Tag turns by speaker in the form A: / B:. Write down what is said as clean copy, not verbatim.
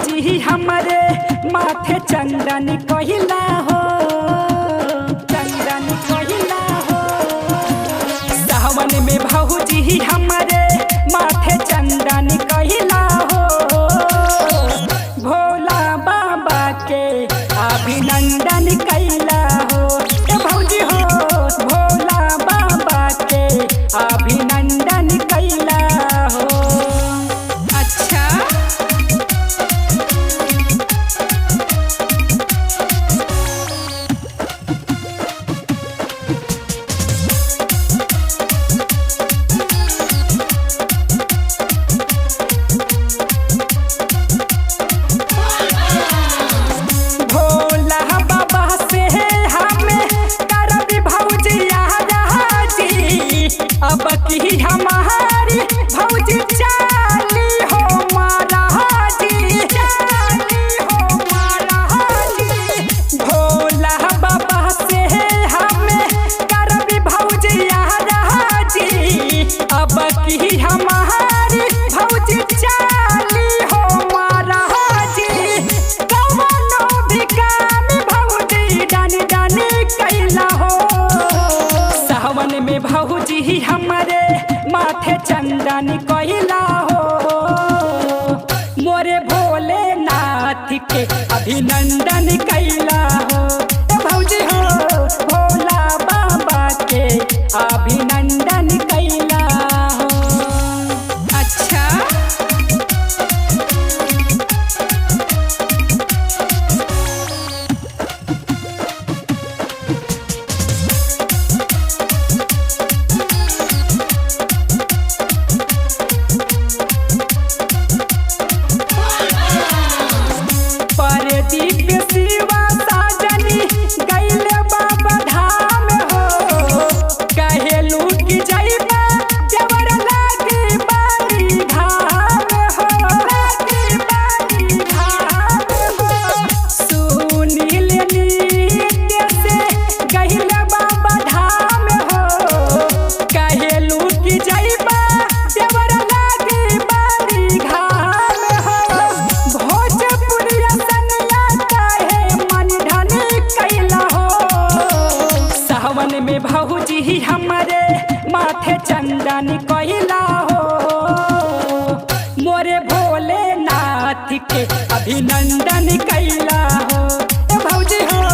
A: भौजी हमारे माथे चंदन कोहिला हो, चंदन कोहिला हो। सावन में भौजी हमारे माथे चंदन कोहिला हो। भोला बाबा के अभिनंदन कैला हो भौजी हो। भोला बाबा के अभिनंदन कैला हो। अच्छा अब की हमारी भौजी चाली हो महाराजी, चाली हो महाराजी। भोला बाबा से हमें करबी भौजी राजी। अब की हमारी भौजी चाली हो महाराजी। कवनो भी काम भौजी डानी डानी कैला हो। सावन में भौजी हमारे माथे चंदन कोइला हो। मोरे भोलेनाथ के अभिनंदन कैला हो भौजी हो। भोला बाबा के अभिनंदन कैला हो। अच्छा दिव्य शिवा साजनी गैले बाबा धाम हो। कहेलू की जइबा जबर लागे बारी धाम हो, लागे बारी धाम हो। सुनील नित्य से गैले बाबा धाम हो। कहेलू की जइबा जबर लागे बारी धाम हो। भोजपुरिया सावन में भौजी हमारे माथे चंदन कोइला हो। मोरे भोलेनाथ के अभिनंदन कैला हो भौजी हो।